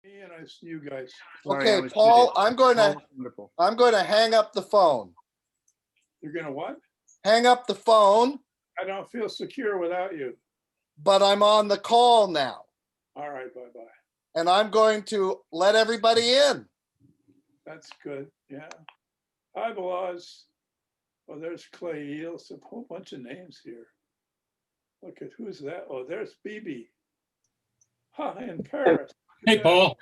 Me and I see you guys. Sorry, Okay, Paul, I'm going wonderful. to hang up the phone. You're gonna what? Hang up the phone, I don't feel secure without you. but I'm on the call now. All right, bye-bye. And I'm going to let everybody in. That's good, yeah. Hi, Balaz. Oh, there's Clay Eels, a whole bunch of names here. Look at who's that? Oh, there's BB. Ha, in Paris. Hey, Paul.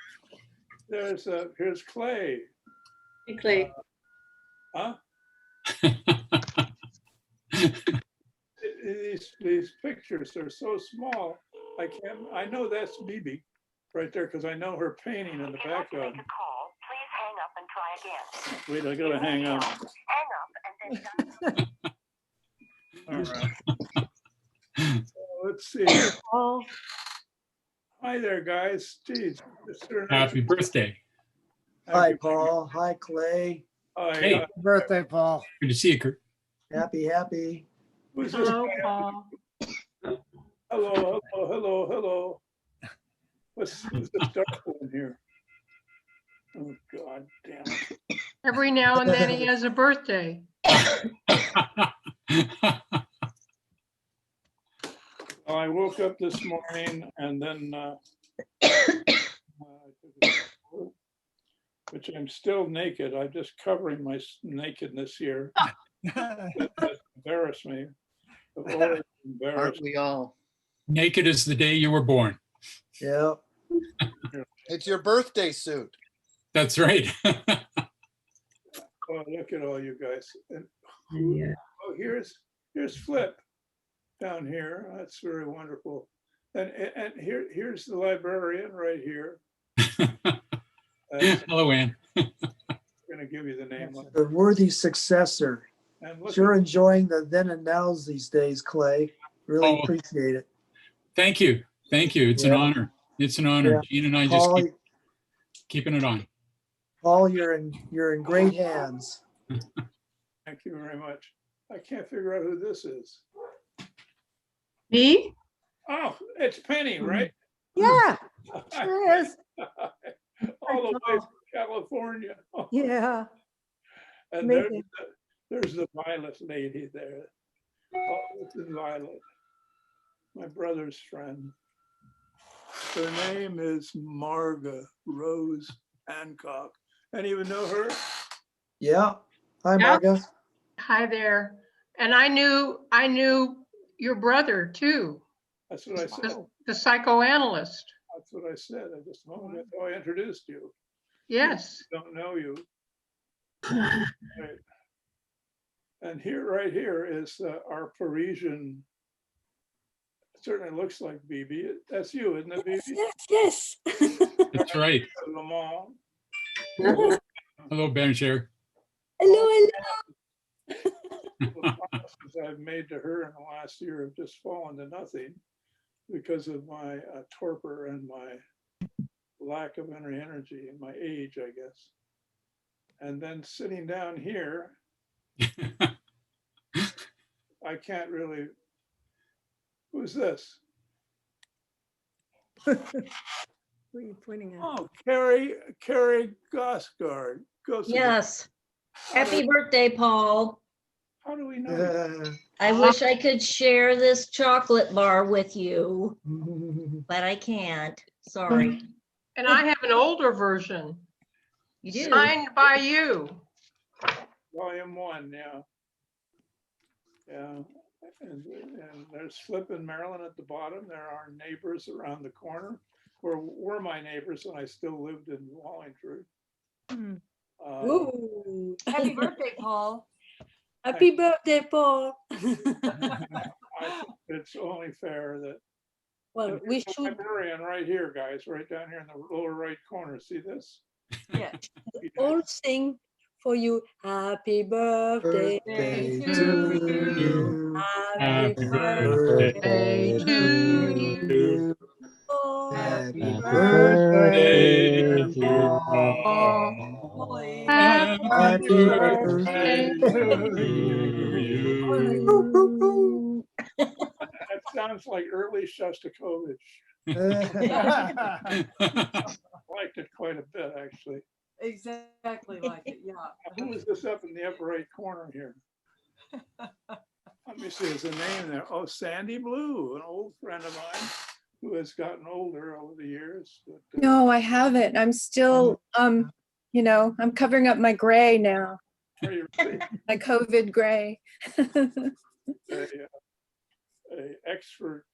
There's here's Clay. Hey, Clay. Huh? These pictures are so small. I know that's BB right there because I know her painting in the background. Please hang up and try again. Wait, I gotta hang up. Hang up and then All right. Let's see. Oh, Hi there, guys. Geez. Happy birthday. Hi, Paul. Hi, Clay. Hi, Hey. Birthday, Paul. Good to see you, Kurt. Happy. who's this? hello, guy? Paul. Hello. Who's this dark one here? Oh, God damn it. Every now and then he has a birthday. I woke up this morning and then, which I'm still naked. I'm just covering my nakedness here. That embarrassed me. I've always embarrassed. Aren't we all? Naked as the day you were born. Yeah. It's your birthday suit. That's right. Oh, look at all you guys. And, Yeah. oh, here's Flip down here. That's very wonderful. And here's the librarian right here. Hello, Ann. I'm gonna give you the name. The worthy successor. And look Sure at, enjoying the then and nows these days, Clay. Really Oh. appreciate it. Thank you. It's an Yeah. honor. It's an honor. Yeah. Gene and I just Paul, keep keeping it on. Paul, you're in great hands. thank you very much. I can't figure out who this is. Me? Oh, it's Penny, right? Yeah, sure is. All the way from California. Yeah. And there's Amazing. there's the Violet lady there. Oh, this is Violet, my brother's friend. Her name is Marga Rose Hancock. Anyone know her? Yeah. Hi, Yeah. Marga. Hi there. And I knew your brother too, That's what I said. the psychoanalyst. That's what I said. I just wanted to, I introduced you. Yes. Don't know you. Right. And right here is our Parisian. It certainly looks like BB. That's you, isn't it, BB? Yes. That's right. Le Mans. Hello, Bencher. Hello. The promises I've made to her in the last year have just fallen to nothing because of my torpor and my lack of energy and my age, I guess. And then sitting down here, I can't really. Who's this? Who are you pointing at? Oh, Carrie Gosgard. Yes. Happy birthday, Paul. How do we know? I wish I could share this chocolate bar with you, but I can't. Sorry. And I have an older version You do. signed by you. Volume 1, yeah. Yeah. And there's Flip and Marilyn at the bottom. There are neighbors around the corner, were my neighbors when I still lived in Wallingford. Ooh. Happy birthday, Paul. Happy birthday, Paul. I think it's only fair that. Well, And we here's the should librarian right here, guys, right down here in the lower right corner. See this? Yeah. all sing for you. Happy birthday. Birthday to to you. Happy Happy birthday birthday to you. Paul. Happy Happy birthday, birthday to Paul. Paul. Happy birthday to to you. That sounds like early Shostakovich. Why liked it quite a bit, actually. Exactly like it, yeah. Who is this up in the upper right corner here? Let me see, there's a name there. Oh, Sandy Blue, an old friend of mine who has gotten older over the years. But, No, I haven't. I'm still, I'm covering up my gray now, are you really my COVID gray. a expert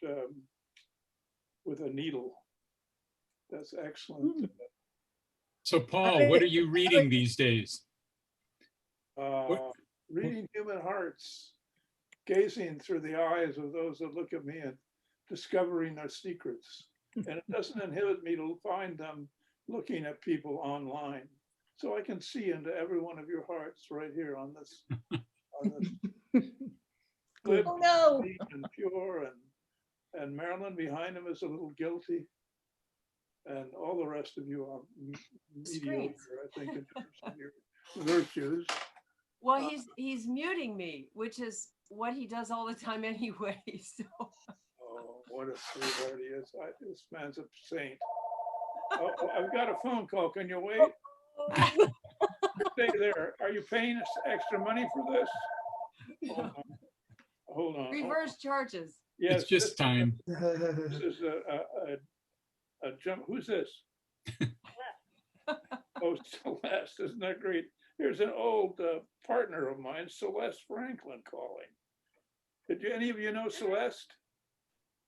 with a needle? That's excellent. So Paul, what are you reading these days? Reading human hearts, gazing through the eyes of those that look at me and discovering their secrets. And it doesn't inhibit me to find them looking at people online. So I can see into every one of your hearts right here on this good Oh, no. and pure, and Marilyn behind him is a little guilty. And all the rest of you are mediocre, I think, in terms of your virtues. Well, he's muting me, which is what he does all the time anyway. So Oh, what a sweetheart he is. This man's a saint. Oh, I've got a phone call. Can you wait? Stay there. Are you paying us extra money for this? Hold on. reverse charges. Yes, It's just time. this is a jump. Who's this? Oh, Celeste. Isn't that great? Here's an old partner of mine, Celeste Franklin, calling. Did any of you know Celeste?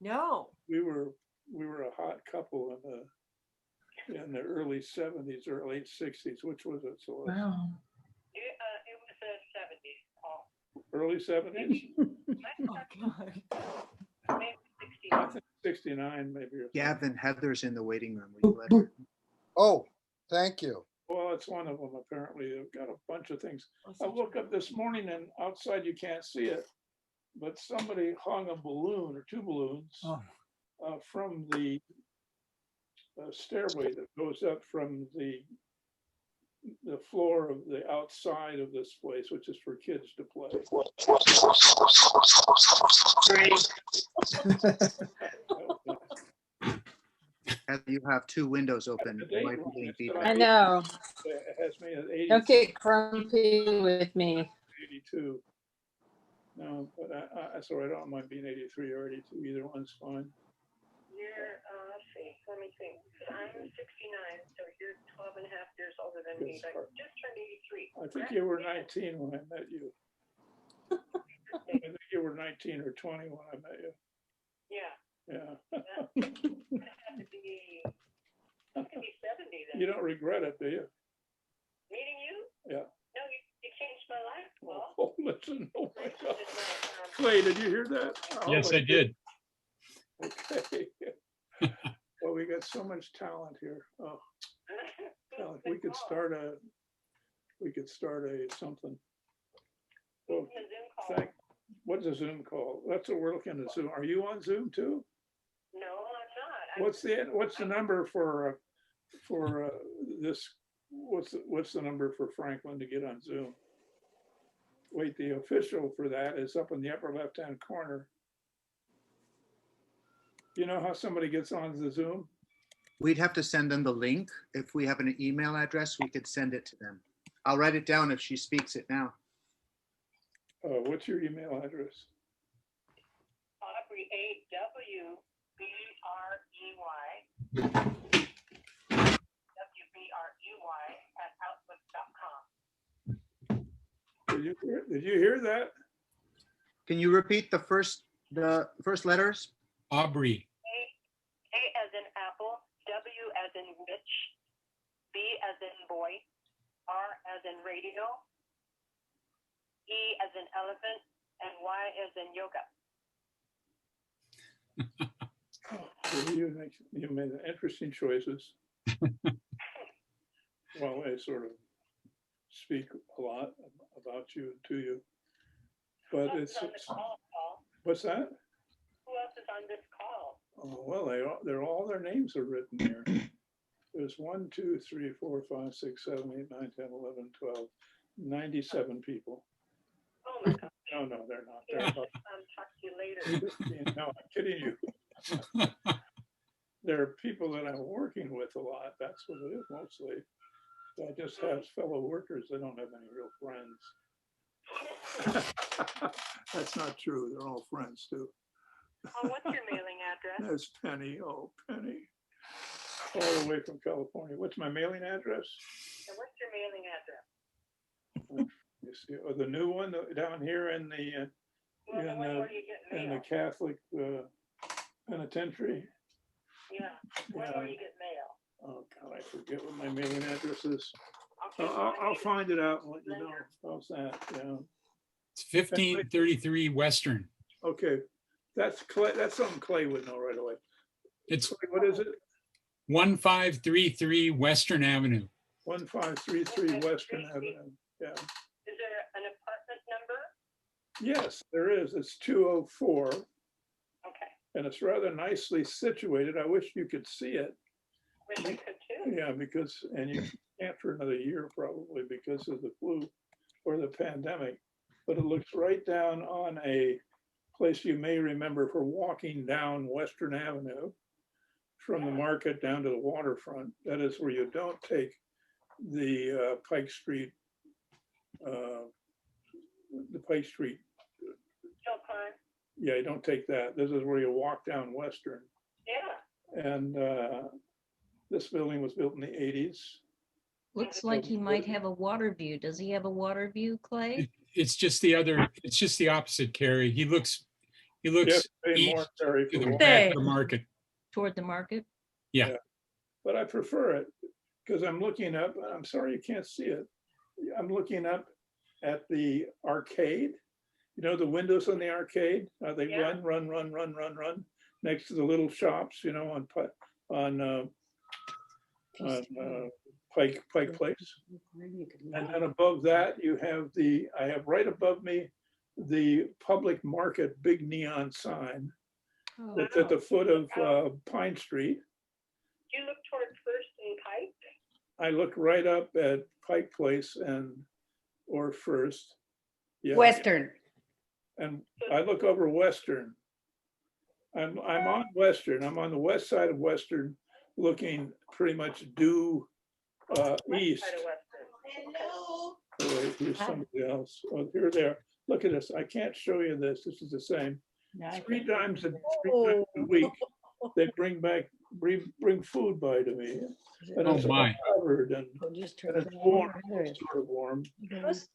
No. We were a hot couple in the early 70s or late 60s. Which was it, Celeste? Wow. It was the 70s, Paul. Early 70s? Oh, God. Maybe I 69. think 69 maybe. Or something. Gavin, Heather's in the waiting room. Will you let her? Oh, thank you. Well, it's one of them apparently. They've got a bunch of things. I woke up this morning and outside you can't see it, but somebody hung a balloon or two balloons from the stairway that goes up from the floor of the outside of this place, which is for kids to play. Heather, you have two windows open. The date Might wrong. be It's feedback. got I know. It has me at 80. Don't get grumpy with me. 82. No, but that's all right. I don't mind being 83 or 82. Either one's fine. You're, let's see, let me think. I'm 69, so you're 12 and a half years older than me, Yes, but just turned 83. I think you were 19 when I met you. I think you were 19 or 20 when I met you. Yeah, Yeah. that had to be 70 then. You don't regret it, do you? Meeting you? Yeah. No, you changed my life, Paul. Oh, listen. Oh my God. This is my, Clay, did you hear that? Yes, Oh, I did. Okay. Well, we got so much talent here. Oh, talent. We could start a something. Well, a Zoom call. what's a Zoom call? That's what we're looking at Zoom. Are you on Zoom too? No, I'm not. What's the number for this? What's the number for Franklin to get on Zoom? Wait, the official for that is up in the upper left-hand corner. You know how somebody gets on the Zoom? We'd have to send them the link. If we have an email address, we could send it to them. I'll write it down if she speaks it now. What's your email address? Aubrey, @outlook.com. Did you hear that? Can you repeat the first letters? Aubrey. A as in apple, W as in witch, B as in boy, R as in radio, E as in elephant, and Y as in yoga. You made interesting choices. Well, I sort of speak a lot about you and to you, but Who else it's is on this call, Paul? what's that? Who else is on this call? Oh, well, they're all their names are written here. There's 1, 2, 3, 4, 5, 6, 7, 8, 9, 10, 11, 12, 97 people. Oh my God. No, they're not. Yeah, They're about talk to you later. 15. No, I'm kidding you. There are people that I'm working with a lot. That's what it is mostly. I just have fellow workers. I don't have any real friends. That's not true. They're all friends too. Oh, what's your mailing address? There's Penny. Oh, Penny. All the way from California. What's my mailing address? And what's your mailing address? You see, oh, the new one down here in the Well, the one where you get in the mail. Catholic penitentiary. Yeah, one where you get mail. Oh God, I forget what my mailing address is. Okay, I'll find it out and let you know. How's that? Yeah. It's 1533 Western. Okay, that's Clay. That's something Clay would know right away. It's Clay, what is it? 1533 Western Avenue. 1533 Western Avenue. Yeah. Is there an apartment number? Yes, there is. It's 204, Okay, and it's rather nicely situated. I wish you could see it. wish I could too. Yeah, because, and you can't for another year probably because of the flu or the pandemic. But it looks right down on a place you may remember for walking down Western Avenue from the market down to the waterfront. That is where you don't take the Pike Street, Hill climb? yeah, you don't take that. This is where you walk down Western. Yeah. And this building was built in the 80s. Looks like he might have a water view. Does he have a water view, Clay? It's just the opposite, Carrie. He looks Yes, pay more, east Terry, to for the the back walk. of the market. Toward the market? Yeah. But I prefer it because I'm looking up, I'm sorry you can't see it. I'm looking up at the arcade. You know, the windows on the arcade, they Yeah. run next to the little shops, you know, on Pike Place. And then above that, you have I have right above me, the public market big neon sign that's at the foot of Pine Street. Do you look toward First and Pike? I look right up at Pike Place or First. Yeah. Western. And I look over Western. I'm on Western. I'm on the west side of Western, looking pretty much due east. Side of Western. Hello. Oh, wait, here's somebody else. Oh, here they are. Look at this. I can't show you this. This is the same. Three times a week, they bring food by to me. And Oh it's all my. covered and it's warm, sort of warm. What's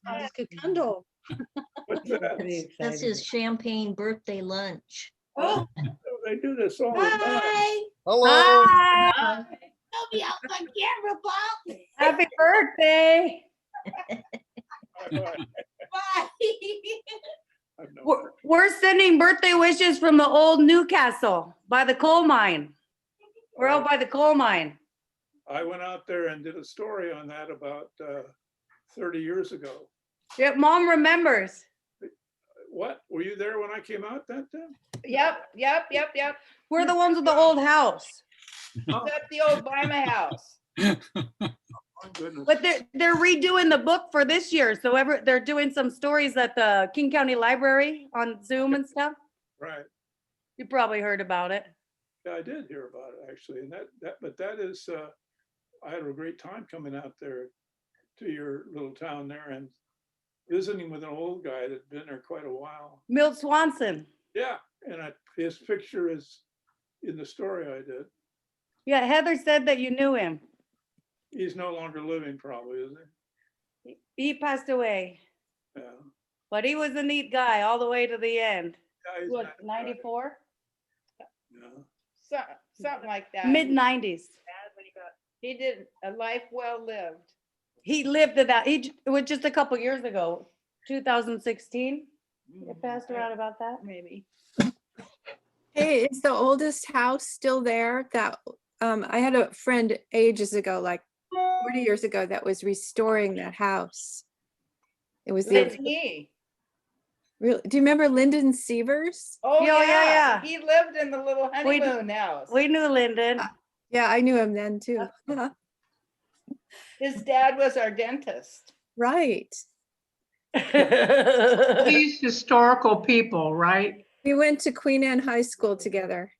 that? That's his champagne birthday lunch. Oh, They do this all the time. hi. Hello. Hi. Help me out my camera, Bob. Happy birthday. Bye. I've no- We're sending birthday wishes from the old Newcastle by the coal mine. We're out by the coal mine. I went out there and did a story on that about 30 years ago. Yep, Mom remembers. What? Were you there when I came out that time? Yep. We're the ones with the old house. That's the old Bima house. My goodness. But they're redoing the book for this year. So they're doing some stories at the King County Library on Zoom and stuff. Right. You probably heard about it. Yeah, I did hear about it actually. And but that is, I had a great time coming out there to your little town there and visiting with an old guy that'd been there quite a while. Milt Swanson. Yeah, and his picture is in the story I did. Yeah, Heather said that you knew him. He's no longer living probably, is He passed away, he? Yeah. but he was a neat guy all the way to the end. Yeah, he's What, not bad. 94? Yeah. Something like that. Mid-90s. Dad, what do you got? He did a life well lived. He lived to that. It was just a couple years ago, 2016. It passed around about that. Maybe. Hey, is the oldest house still there? That I had a friend ages ago, like 40 years ago, that was restoring that house. It was That's the me. real. Do you remember Lyndon Sievers? Oh, Yeah, yeah. yeah. He lived in the little We d- honeymoon house. We knew Lyndon. Yeah, I knew him then too. His dad was our dentist. Right. These historical people, right? We went to Queen Anne High School together.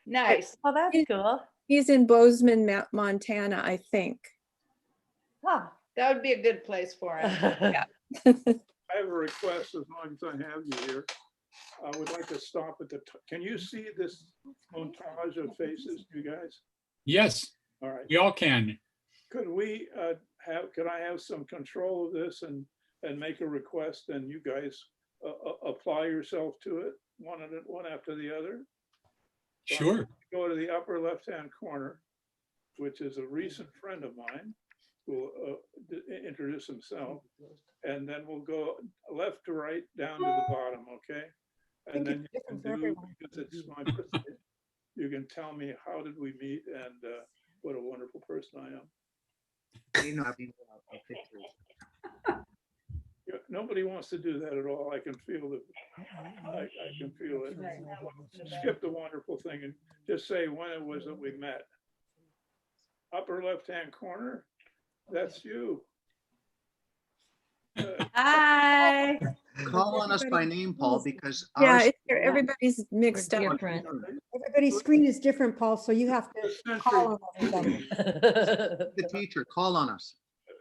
Nice. Oh, that's cool. He's in Bozeman, Montana, I think. Huh, that would be a good place for him. I have a request, as long as I have you here. I would like to stop at the, can you see this montage of faces, you guys? Yes, All right. we all can. Could we could I have some control of this and make a request and you guys apply yourself to it, one after the other? So I'm Sure. gonna go to the upper left-hand corner, which is a recent friend of mine who will introduce himself. And then we'll go left to right down to the bottom, okay? And then you can do, because it's my birthday, you can tell me how did we meet and what a wonderful person I am. You know, I mean, pictures. Yeah, nobody wants to do that at all. I can feel it. I can feel it. Skip the wonderful thing and just say when it was that we met. Upper left-hand corner, that's you. Hi. Call on us by name, Paul, because Yeah, ours, everybody's mixed up. Different. Everybody's screen is different, Paul, so you have to Century, call on everybody. the teacher, call on us.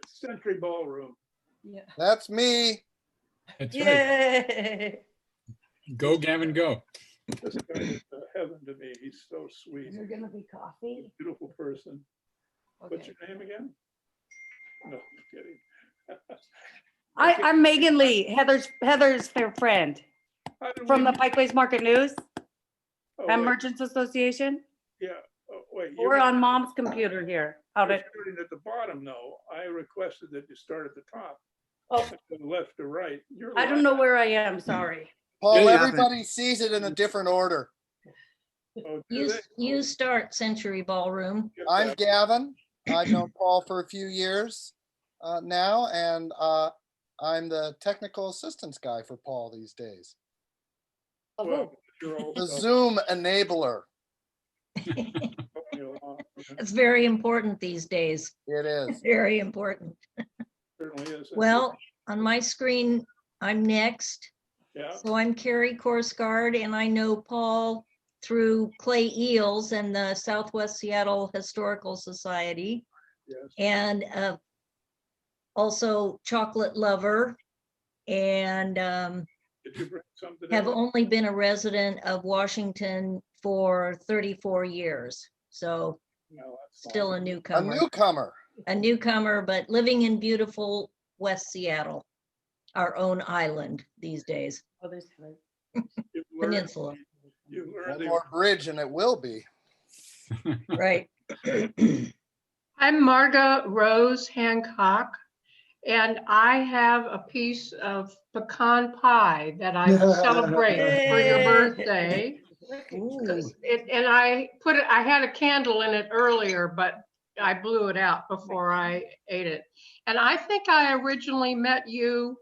Century Ballroom. Yeah. That's me. That's right. Yay. Go, Gavin, go. This guy is heaven to me. He's so sweet. Is there gonna be coffee? Beautiful person. What's Okay. your name again? No, I'm kidding. I'm Megan Lee, Heather's fair friend How did from we the meet? Pike Place Market News Oh, and wait, Merchants Association. yeah, oh, wait. We're on mom's computer here. Out You're at, starting at the bottom, no. I requested that you start at the top. oh, From left to right. You're I don't know where I am, sorry. Paul, Yeah, everybody sees it in a different order. Oh, do You, they? you start Century Ballroom. Get I'm that. Gavin. I've known Paul for a few years now, and I'm the technical assistance guy for Paul these days. Well, you're all The stuff Zoom enabler. going along. It's very important these days. It is. Very important. Certainly is. Well, on my screen, I'm next. Yeah, So I'm Carrie Korsgaard, and I know Paul through Clay Eels and the Southwest Seattle Historical Society, yes. and also chocolate lover, and Did you bring something? have in? only been a resident of Washington for 34 years. So No, that's fine. still a A newcomer. newcomer. A newcomer, but living in beautiful West Seattle, our own island these days, Oh, there's Heather. You've learned- peninsula, You've One learned the more bridge and it will be. right? I'm Marga Rose Hancock, and I have a piece of pecan pie that I will celebrate for your birthday. And I put it, I had a candle in it earlier, but I blew it out before I ate it. And I think I originally met you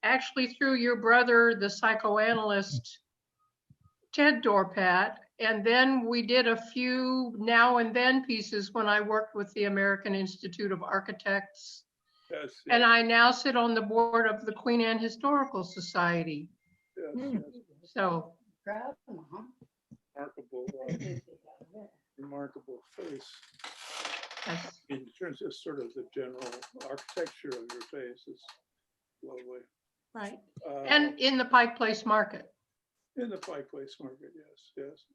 actually through your brother, the psychoanalyst, Ted Dorpat. And then we did a few now and then pieces when I worked with the American Institute of Architects. yes, And I now sit on the board of the Queen Anne Historical Society. yes, yes. So Remarkable, remarkable face. that's, In terms of sort of the general architecture of your face is lovely. right. Uh, And in the Pike Place Market. in the Pike Place Market, yes, yes.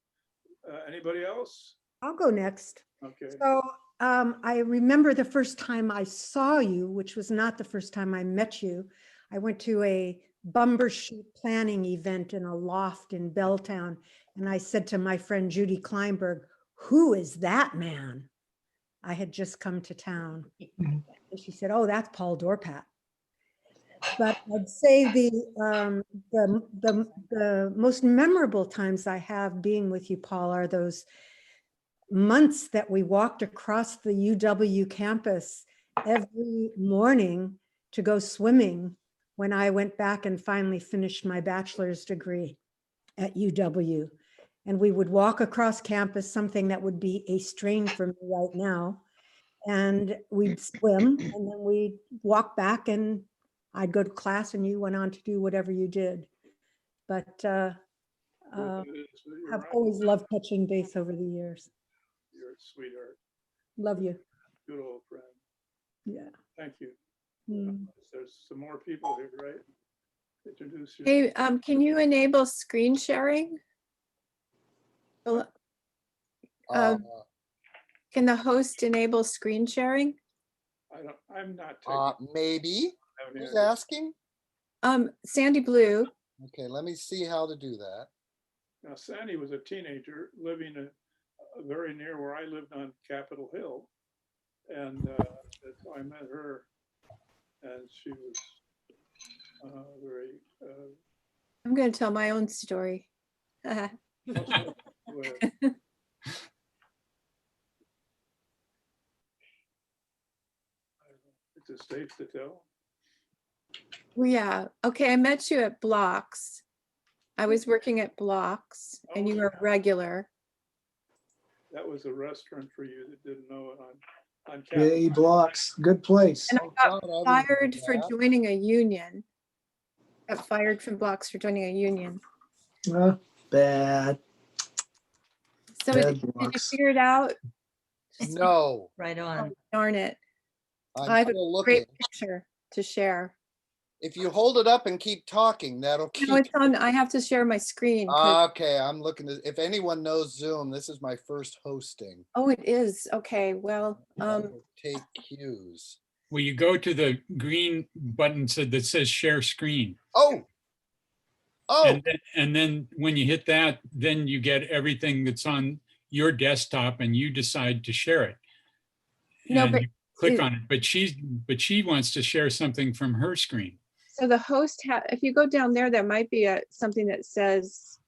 Anybody else? I'll go next. Okay. So I remember the first time I saw you, which was not the first time I met you. I went to a Bumbershoot planning event in a loft in Belltown. And I said to my friend Judy Kleinberg, "Who is that man?" I had just come to town. And she said, "Oh, that's Paul Dorpat." But I'd say the most memorable times I have being with you, Paul, are those months that we walked across the UW campus every morning to go swimming when I went back and finally finished my bachelor's degree at UW. And we would walk across campus, something that would be a strain for me right now. And we'd swim and then we'd walk back and I'd go to class and you went on to do whatever you did. But You're I've right. always loved touching base over the years. You're sweetheart. Love you. Good old friend. Yeah. Thank you. Mm. There's some more people here, right? Introduce yourself. Hey, can you enable screen sharing? Well, Can the host enable screen sharing? I'm not taking. Maybe. haven't Who's either. asking? Sandy Blue. Okay, let me see how to do that. Now, Sandy was a teenager living very near where I lived on Capitol Hill. And that's how I met her. And she was very. I'm going to tell my own story. Is it safe to tell? Well, yeah. Okay, I met you at Blocks. I was working at Blocks and you were a regular. That was a restaurant for you that didn't know it on Yay, Blocks, good place. And I got fired for joining a union. Got fired from Blocks for joining a union. Bad. So Bad did you Blocks. figure it out? No. Right on. Oh, darn it. I'm I have a still great looking. picture to share. If you hold it up and keep talking, that'll keep. No, it's on. I have to share my screen. 'Cause- Okay, I'm looking at, if anyone knows Zoom, this is my first hosting. Oh, it is. Okay, well, Take cues. Well, you go to the green button that says share screen. Oh. And then when you hit that, then you get everything that's on your desktop and you decide to share it. No, And but you click it- on it, but she wants to share something from her screen. so the host if you go down there, there might be something that says,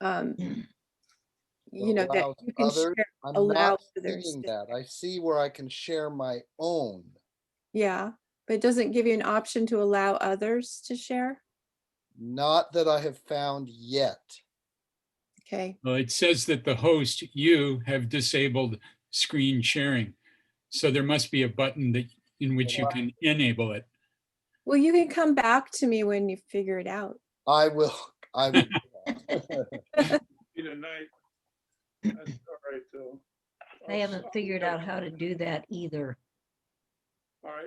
you know, that Allows you can others. share, I'm allow not others. seeing that. I see where I can share my own. Yeah, but it doesn't give you an option to allow others to share. Not that I have found yet. Okay. Well, it says that the host, you have disabled screen sharing. So there must be a button in which you can enable it. Well, you can come back to me when you figure it out. I will. I will. Tonight. That's all right, though. I haven't figured out how to do that either. All right,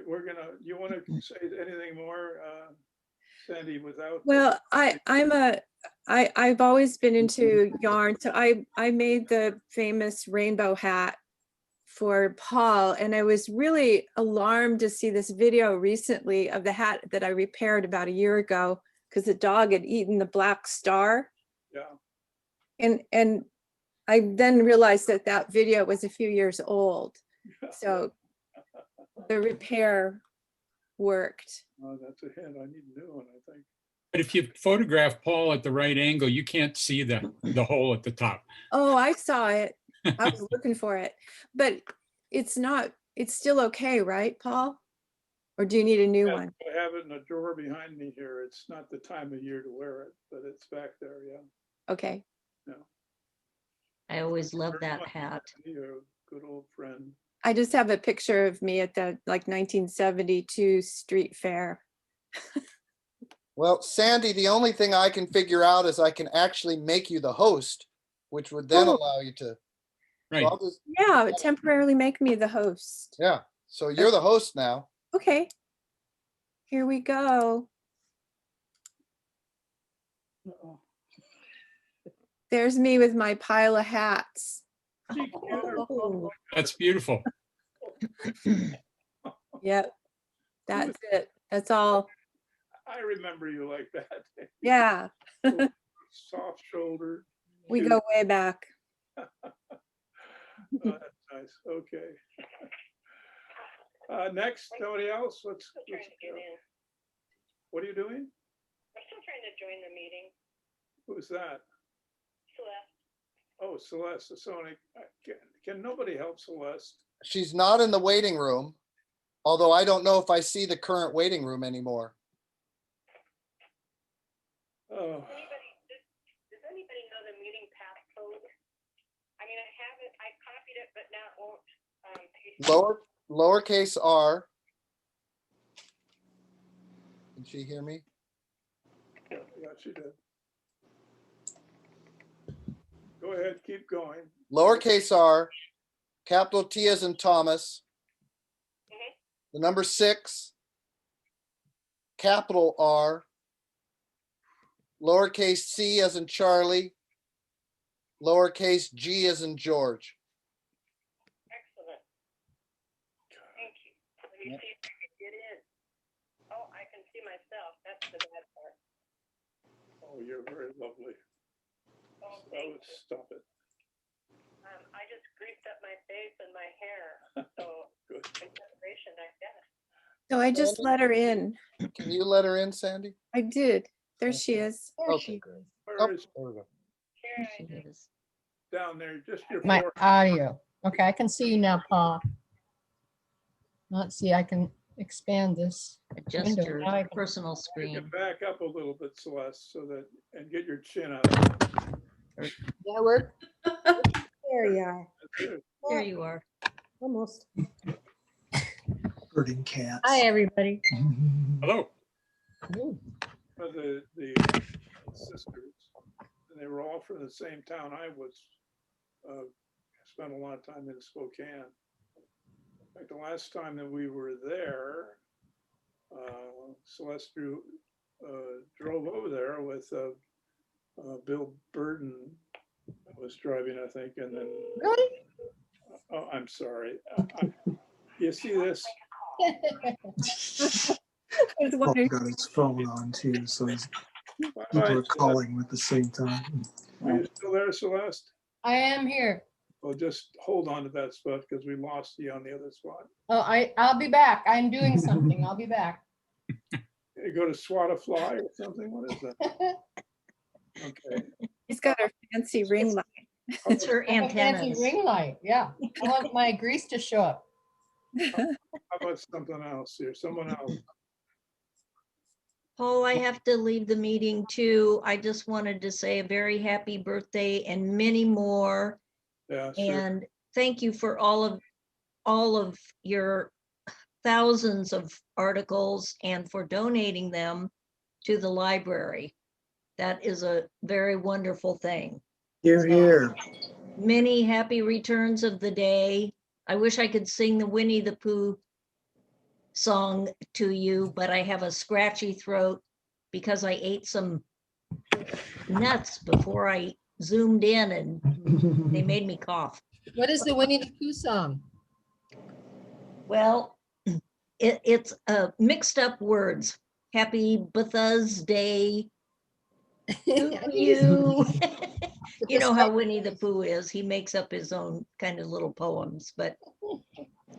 you want to say anything more, Sandy, without? Well, I've always been into yarn. So I made the famous rainbow hat for Paul, and I was really alarmed to see this video recently of the hat that I repaired about a year ago because the dog had eaten the black star. Yeah. And I then realized that video was a few years old. So the repair worked. Oh, that's a hint. I need a new one, I think. But if you photograph Paul at the right angle, you can't see the hole at the top. Oh, I saw it. I was looking for it, but it's still okay, right, Paul? Or do you need a new one? I have it in a drawer behind me here. It's not the time of year to wear it, but it's back there, yeah. Okay. Yeah. I always loved that hat. You're a good old friend. I just have a picture of me at the 1972 street fair. Well, Sandy, the only thing I can figure out is I can actually make you the host, which would then allow you to. Right. So I'll just, Yeah, temporarily make me the host. yeah. So you're the host now. Okay. Here we go. Uh-oh. There's me with my pile of hats. Oh, That's beautiful. Yep. That's it. That's all. I remember you like that. Yeah. Soft shoulder. We go way back. Oh, that's nice. Okay. Next, somebody else. Let's Trying to get in. What are you doing? I'm still trying to join the meeting. Who's that? Celeste. Oh, Celeste. So can nobody help Celeste? She's not in the waiting room, although I don't know if I see the current waiting room anymore. Oh, Does anybody know the meeting passcode? I mean, I have it, I copied it, but now it won't paste. Lowercase r. Can she hear me? yeah, she did. Go ahead, keep going. Lowercase r, capital T as in Thomas, the number 6, capital R, lowercase c as in Charlie, lowercase g as in George. Excellent. Thank you. Let me see if I can get in. Oh, I can see myself. That's the bad part. Oh, you're very lovely. Oh, Oh, thank you. stop it. I just greased up my face and my hair, so Good. in preparation, I guess. No, I just let her in. Can you let her in, Sandy? I did. There she is. Okay, great. Where is There we go. Here I am. down there? Just your My forehead. audio. Okay, I can see you now, Paul. Let's see, I can expand this. Adjust window. your Now I can- personal You screen. can back up a little bit, Celeste, so that, and get your chin out. Does that work? There you are. That's it. There you are. Almost. Herding cats. Hi, everybody. Hello. Ooh, But the sisters, and they were all from the same town I was. Spent a lot of time in Spokane. In fact, the last time that we were there, Celeste drove over there with Bill Burden was driving, I think, and then. Really? Oh, I'm sorry. You see this? Paul got his phone on too, so he's, people are calling at the same time. Are you still there, Celeste? I am here. Well, just hold on to that spot because we lost you on the other spot. Oh, I'll be back. I'm doing something. I'll be back. You go to swat a fly or something? What is that? Okay. He's got a fancy ring light. It's her A fancy antennas. ring light. Yeah. I want my grease to show up. How about something else here? Someone else. Paul, I have to leave the meeting too. I just wanted to say a very happy birthday and many more. Yeah, sure. And thank you for all of your thousands of articles and for donating them to the library. That is a very wonderful thing. Here, here. Many happy returns of the day. I wish I could sing the Winnie the Pooh song to you, but I have a scratchy throat because I ate some nuts before I zoomed in and they made me cough. What is the Winnie the Pooh song? Well, it's mixed up words. Happy Bethesday to you. You know how Winnie the Pooh is. He makes up his own kind of little poems, but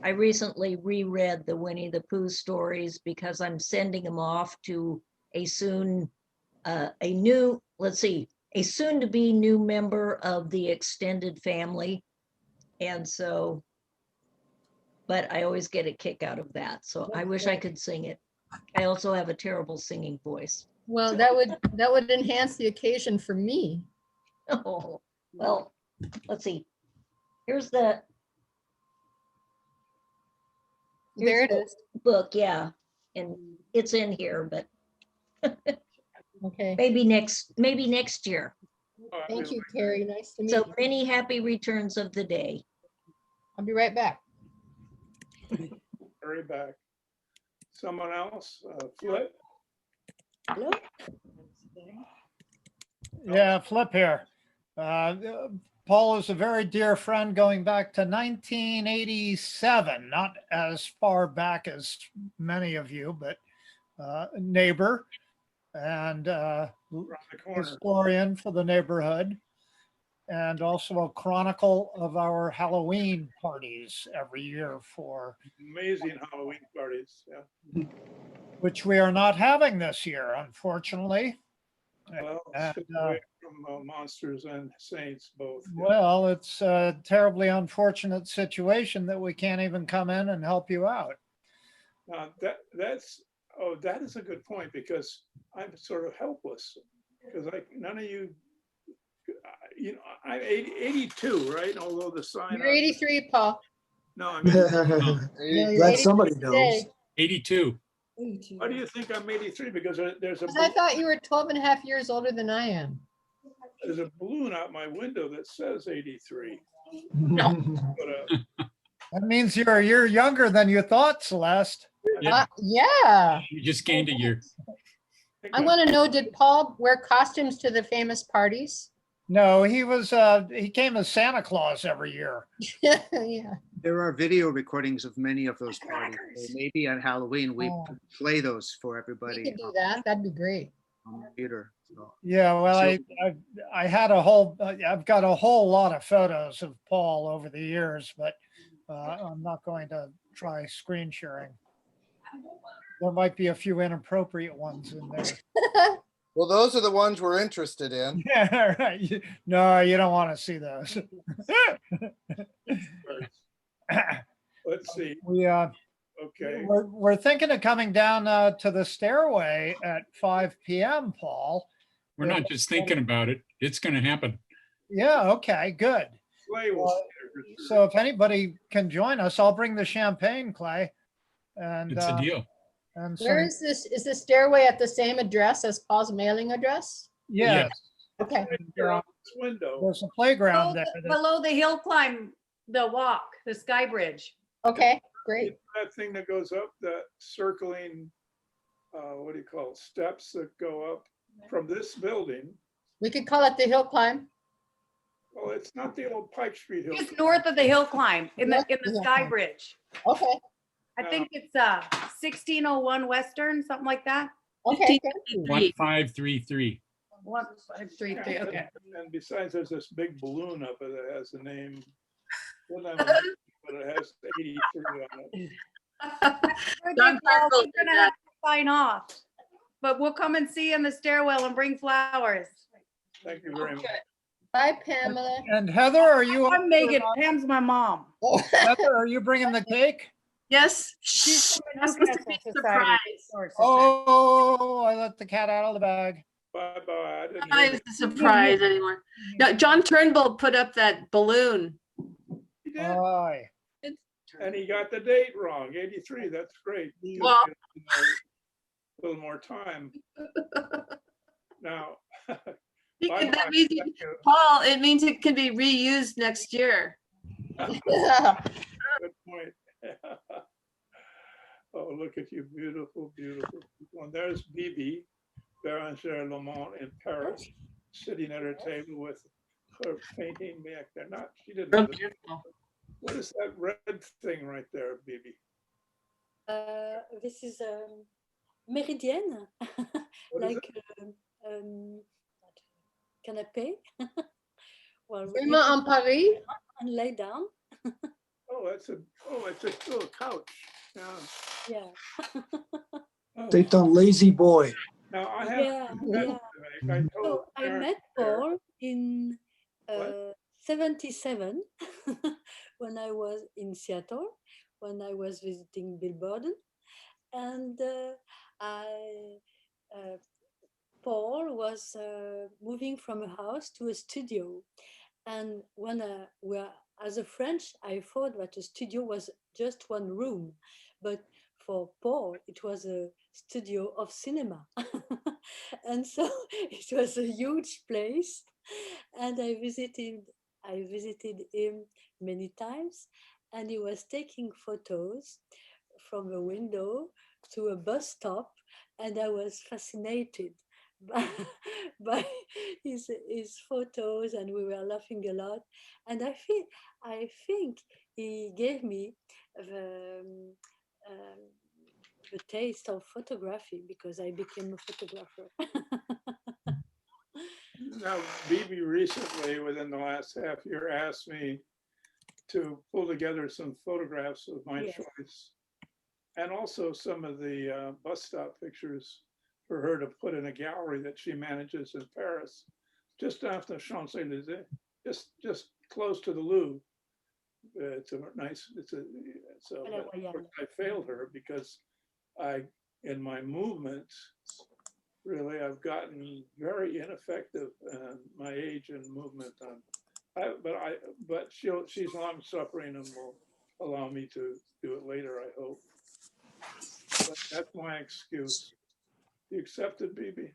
I recently reread the Winnie the Pooh stories because I'm sending them off to a soon to be new member of the extended family. And so, but I always get a kick out of that. So I wish I could sing it. I also have a terrible singing voice. Well, that would enhance the occasion for me. Oh, well, let's see. Here's the There it is. book, yeah. And it's in here, but Okay. maybe next year. Thank you, Carrie. Nice to meet So you. many happy returns of the day. I'll be right back. Hurry back. Someone else? Flip? Yeah, Flip here. Paul is a very dear friend going back to 1987, not as far back as many of you, but neighbor and Around the corner. historian for the neighborhood, and also a chronicle of our Halloween parties every year for Amazing Halloween parties, yeah. which we are not having this year, unfortunately. Well, And, stay away from monsters and saints both. yeah. well, it's a terribly unfortunate situation that we can't even come in and help you out. That is a good point because I'm sort of helpless because none of you, I'm 82, right? Although the sign. You're 83, Paul. No, I mean. Glad somebody knows. 82. Why do you think I'm 83? Because there's a. 'Cause I thought you were 12 and a half years older than I am. There's a balloon out my window that says 83. That means you're a year younger than you thought, Celeste. Yeah. You just gained a year. I want to know, did Paul wear costumes to the famous parties? No, he came as Santa Claus every year. Yeah. There are video recordings of many of those parties. So maybe on Halloween, we Oh. play those for We everybody could do that. That'd be great. on the computer. So, Yeah, well, So- I've got a whole lot of photos of Paul over the years, but I'm not going to try screen sharing. There might be a few inappropriate ones in there. Well, those are the ones we're interested in. Yeah, right. No, you don't want to see those. Let's see. Okay. We're thinking of coming down to the stairway at 5 p.m., Paul. We're not just thinking about it. It's going to happen. Yeah, okay, good. Clay will So if anybody can join us, I'll bring the champagne, Clay. And It's a deal. And Where is this? Is the stairway at the same address as Paul's mailing address? Yes. Okay. window. There's a playground there. Below the hill climb, the walk, the sky bridge. Okay, great. That thing that goes up, that circling, what do you call it, steps that go up from this building. We could call it the hill climb. Well, it's not the old Pike Street Hill. It's north of the hill climb in the sky bridge. Okay. I think it's 1601 Western, something like that. Okay. 1533. 1533. Okay. And besides, there's this big balloon up there that has the name, doesn't have a name, but it has 83 on it. We're gonna have to sign off, but we'll come and see you in the stairwell and bring flowers. Thank you very much. Bye, Pamela. And Heather, are you? I'm Megan. Pam's my mom. Heather, are you bringing the cake? Yes. She's That's supposed to be a surprise. Oh, I let the cat out of the bag. Bye-bye. Not a surprise anymore. No, John Turnbull put up that balloon. He did. Aye. And he got the date wrong, 83. That's great. Well- A little more time. Now. That means Paul, it means it can be reused next year. Good point. Oh, look at you, beautiful, beautiful people. And there's Bibi, Bérangère Lamont in Paris, sitting at her table with her painting back there. She didn't know this. What is that red thing right there, Bibi? This is meridienne, like canapé. Well, Vraiment en Paris? and lay down. It's a little couch. Yeah. They done lazy boy. Now I have. Yeah. So I met Paul in 77 when I was in Seattle, when I was visiting Bill Borden, and Paul was moving from a house to a studio, and when as a French, I thought that a studio was just one room, but for Paul, it was a studio of cinema. And so it was a huge place. And I visited him many times, and he was taking photos from a window to a bus stop, and I was fascinated by his photos, and we were laughing a lot. And I think he gave me the taste of photography, because I became a photographer. Now, Bibi recently, within the last half year, asked me to pull together some photographs of my choice, and also some of the bus stop pictures for her to put in a gallery that she manages in Paris, just after the Champs-Élysées, just close to the Louvre. It's a nice, so of course I failed her because in my movements, really, I've gotten very ineffective in my age and movement. But she's long suffering and will allow me to do it later, I hope. But that's my excuse. You accepted, Bibi?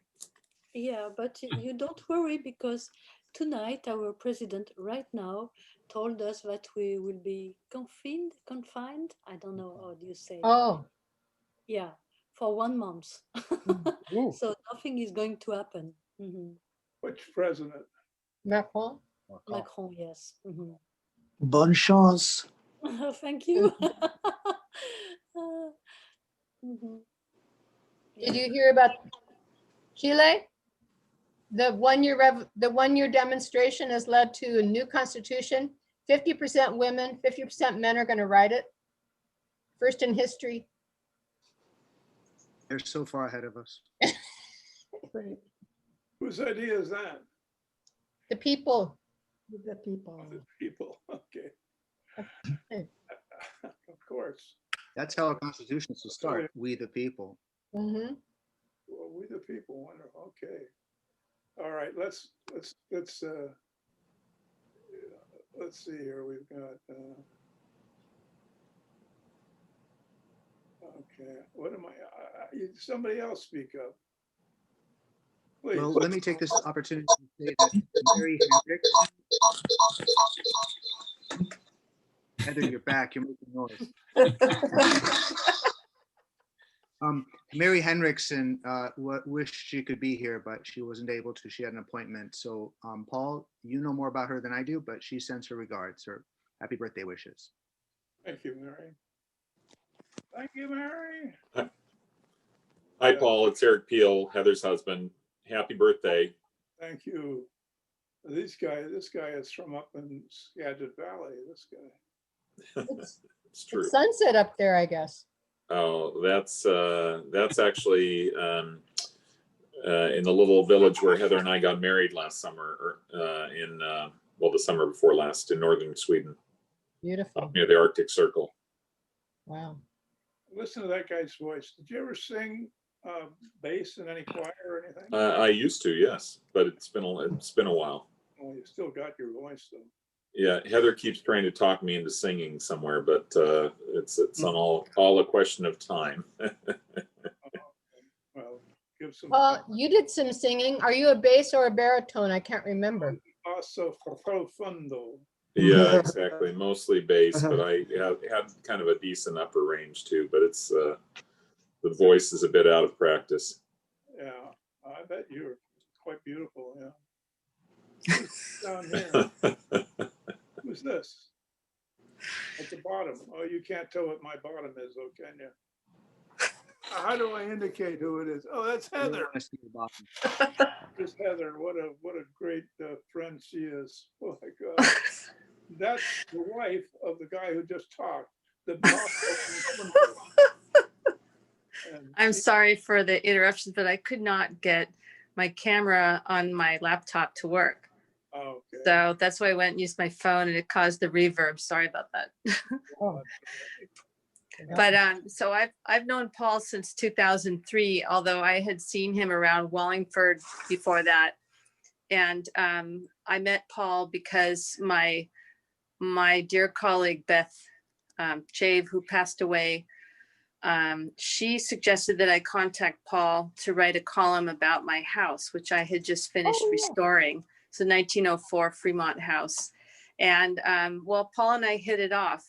Yeah, but you don't worry, because tonight our president right now told us that we will be confined. I don't know how do you say. Oh. Yeah, for 1 month. Ooh. So nothing is going to happen. Mhm. Which president? Macron. Macron, yes. Mhm. Bonne chance. Thank you. Mhm. Did you hear about Chile? The one-year demonstration has led to a new constitution. 50% women, 50% men are going to write it. First in history. They're so far ahead of us. Whose idea is that? The people. The people. The people, okay. Okay. Of course. That's how a constitution should start. We the people. Mm-hmm. Well, we the people, wonderful. Okay. All right, let's see here. We've got okay. What am I somebody else speak up. Please. Well, let me take this opportunity to say that Mary Hendricks. Heather, you're back. You're making noise. Mary Henriksen wished she could be here, but she wasn't able to. She had an appointment. So, Paul, you know more about her than I do, but she sends her regards, her happy birthday wishes. Thank you, Mary. Thank you, Mary. Hi, Paul. It's Eric Peel, Heather's husband. Happy birthday. Thank you. This guy is from up in Skagit Valley. This guy. It's true. It's sunset up there, I guess. Oh, that's actually in the little village where Heather and I got married last summer, in the summer before last, in northern Sweden. Beautiful. Up near the Arctic Circle. Wow. Listen to that guy's voice. Did you ever sing bass in any choir or anything? I used to, yes, but it's been a while. Well, you still got your voice though. Yeah, Heather keeps trying to talk me into singing somewhere, but it's on all a question of time. Well, give some. Well, you did some singing. Are you a bass or a baritone? I can't remember. Also profundo. Yeah, exactly. Mostly bass, but I had kind of a decent upper range too. But it's the voice is a bit out of practice. Yeah, I bet you're quite beautiful. Yeah. Who's down here? Who's this? At the bottom. Oh, you can't tell what my bottom is, oh, can you? How do I indicate who it is? Oh, that's Heather. There's Heather. What a great friend she is. Oh my God. That's the wife of the guy who just talked. The I'm sorry for the interruptions, but I could not get my camera on my laptop to work. Oh, okay. So that's why I went and used my phone, and it caused the reverb. Sorry about that. Oh. But so I've known Paul since 2003, although I had seen him around Wallingford before that. And I met Paul because my dear colleague Beth Chave, who passed away, she suggested that I contact Paul to write a column about my house, which I had just finished restoring. It's a 1904 Fremont house. And Paul and I hit it off.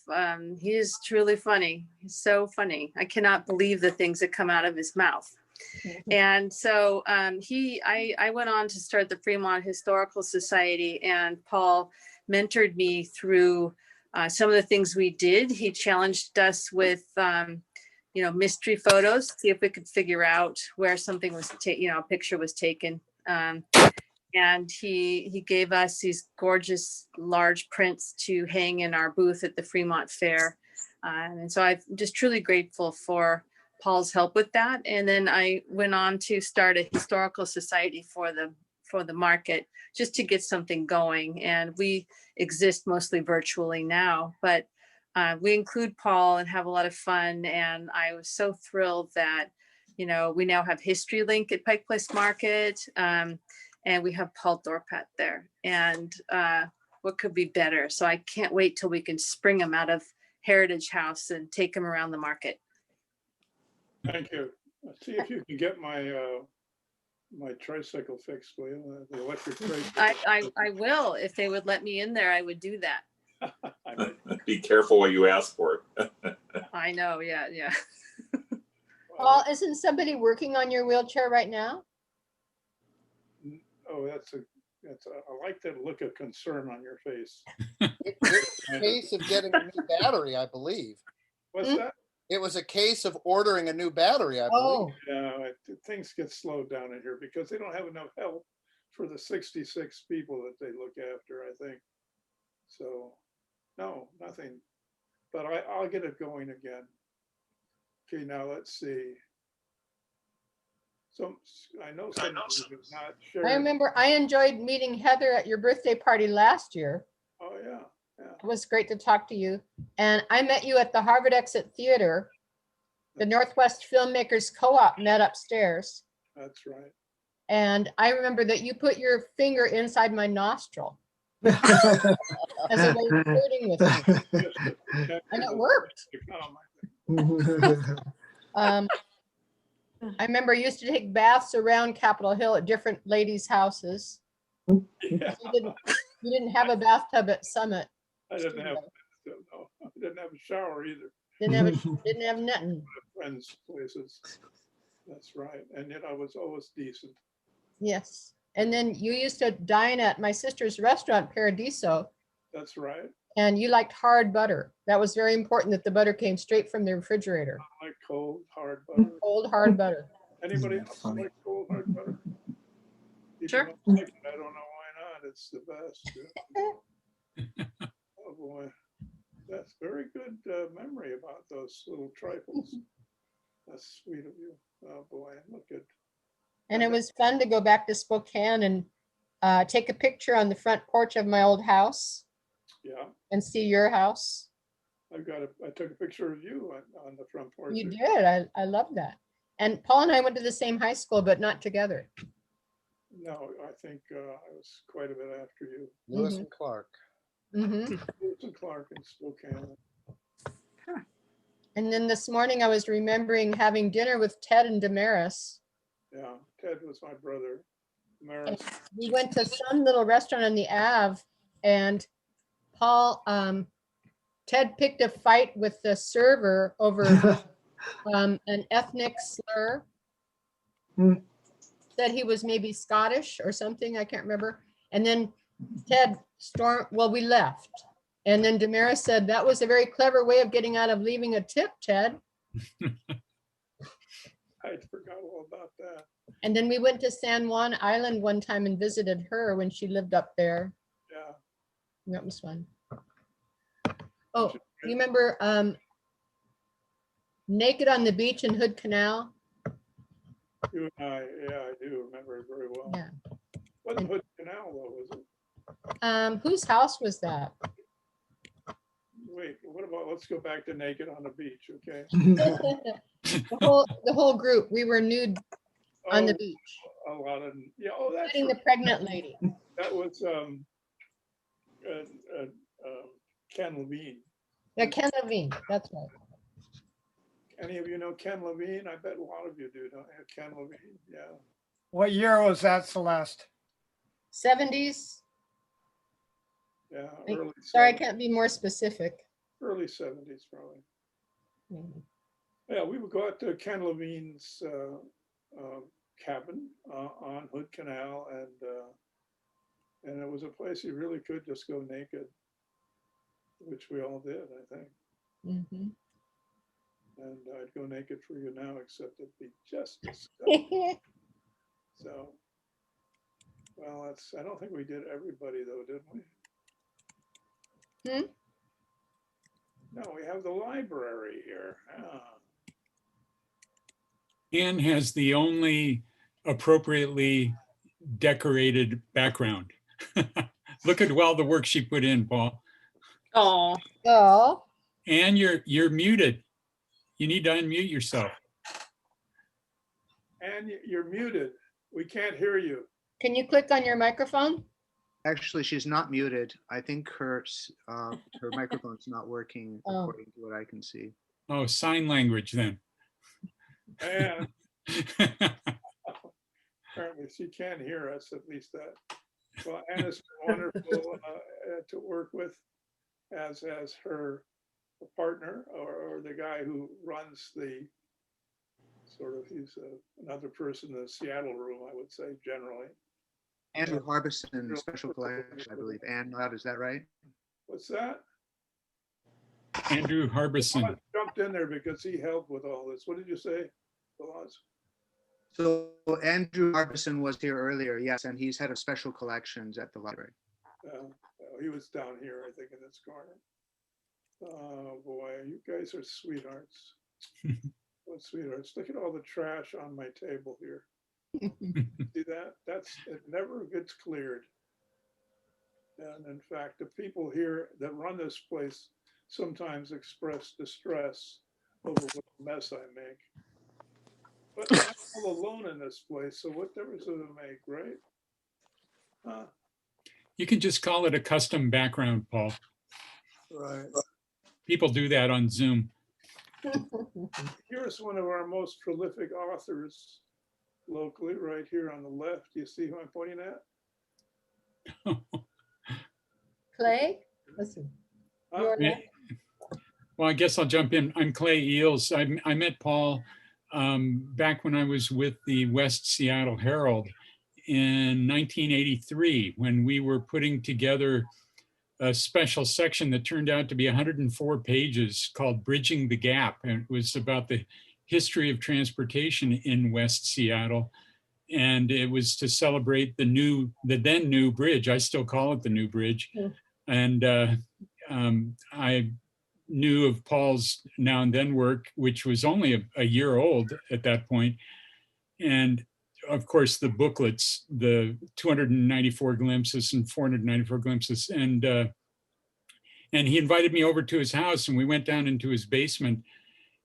He is truly funny. He's so funny. I cannot believe the things that come out of his mouth. And so I went on to start the Fremont Historical Society, and Paul mentored me through some of the things we did. He challenged us with, mystery photos, see if we could figure out where something was a picture was taken. And he gave us these gorgeous large prints to hang in our booth at the Fremont Fair. And so I'm just truly grateful for Paul's help with that. And then I went on to start a historical society for the market, just to get something going. And we exist mostly virtually now, but we include Paul and have a lot of fun. And I was so thrilled that, we now have History Link at Pike Place Market. And we have Paul Dorpat there, and what could be better? So I can't wait till we can spring him out of Heritage House and take him around the market. Thank you. Let's see if you can get my my tricycle fixed, will you? The electric tricycle. I will. If they would let me in there, I would do that. Be careful what you ask for. I know, yeah. Paul, isn't somebody working on your wheelchair right now? Oh, I like that look of concern on your face. It's a case of getting a new battery, I believe. What's that? It was a case of ordering a new battery, I believe. Yeah, things get slowed down in here because they don't have enough help for the 66 people that they look after, I think. So, no, nothing. But I'll get it going again. Okay, now let's see. So I know some of you have not shared. I remember I enjoyed meeting Heather at your birthday party last year. Oh, yeah. It was great to talk to you. And I met you at the Harvard Exit Theater. The Northwest Filmmakers Co-op met upstairs. That's right. And I remember that you put your finger inside my nostril as a way of flirting with me. And it worked. I remember I used to take baths around Capitol Hill at different ladies' houses. Yeah. You didn't have a bathtub at Summit. I didn't have a shower either. Didn't have nothing. Friends' places. That's right. And yet I was always decent. Yes. And then you used to dine at my sister's restaurant, Paradiso, That's right. and you liked hard butter. That was very important that the butter came straight from the refrigerator. I like cold, hard butter. Cold, hard butter. Anybody else like cold, hard butter? If Sure. you don't like it, I don't know why not. It's the best. Oh, boy. That's very good memory about those little trifles. That's sweet of you. Oh, boy. Look at. And it was fun to go back to Spokane and take a picture on the front porch of my old house. Yeah. And see your house. I took a picture of you on the front porch. You did. I love that. And Paul and I went to the same high school, but not together. No, I think I was quite a bit after you. Lewis and Clark. Mm-hmm. Lewis and Clark in Spokane. And then this morning I was remembering having dinner with Ted and Damaris. Yeah, Ted was my brother. Damaris. We went to some little restaurant on the Ave, and Paul, Ted picked a fight with the server over an ethnic slur. Said he was maybe Scottish or something, I can't remember. And then Ted we left. And then Damaris said, that was a very clever way of getting out of leaving a tip, Ted. I forgot all about that. And then we went to San Juan Island one time and visited her when she lived up there. Yeah. That was fun. Oh, you remember Naked on the Beach in Hood Canal? You and I, yeah, I do remember it very well. Yeah. Wasn't Hood Canal though, was it? Whose house was that? Wait, what about, let's go back to Naked on the Beach, okay? the whole group, we were nude on the beach. A lot of, yeah, oh, that's Including the pregnant lady. That was Ken Levine. Yeah, Ken Levine, that's right. Any of you know Ken Levine? I bet a lot of you do, don't you? Ken Levine, yeah. What year was that, Celeste? 70s. Yeah, Sorry, I can't be more specific. Early 70s, probably. Yeah, we would go out to Ken Levine's cabin on Hood Canal, and it was a place you really could just go naked, which we all did, I think. Mm-hmm. And I'd go naked for you now, except it'd be just disgusting. So, well, I don't think we did everybody though, did we? No, we have the library here. Anne has the only appropriately decorated background. Look at all the work she put in, Paul. Oh. Anne, you're muted. You need to unmute yourself. And you're muted. We can't hear you. Can you click on your microphone? Actually, she's not muted. I think her microphone's not working according to what I can see. Oh, sign language then. And Apparently she can't hear us, at least that. Well, Anna's been wonderful to work with as her partner or the guy who runs the sort of, he's another person in the Seattle room, I would say, generally. Andrew Harbison, Special Collection, I believe. Ann Loud, is that right? What's that? Andrew Harbison. I jumped in there because he helped with all this. What did you say, Balazs? So Andrew Harbison was here earlier, yes, and he's head of Special Collections at the library. He was down here, I think, in this corner. Oh boy, you guys are sweethearts. What sweethearts? Look at all the trash on my table here. See that? It never gets cleared. And in fact, the people here that run this place sometimes express distress over what mess I make. But I'm all alone in this place, so what difference does it make, right? Huh? You can just call it a custom background, Paul. Right. People do that on Zoom. Here's one of our most prolific authors locally, right here on the left. You see who I'm pointing at? Clay? Listen. Your Yeah. left. Well, I guess I'll jump in. I'm Clay Eels. I met Paul back when I was with the West Seattle Herald in 1983, when we were putting together a special section that turned out to be 104 pages called Bridging the Gap. And it was about the history of transportation in West Seattle. And it was to celebrate the then new bridge. I still call it the new bridge. And I knew of Paul's Now and Then work, which was only a year old at that point. And of course, the booklets, the 294 glimpses and 494 glimpses. And he invited me over to his house, and we went down into his basement,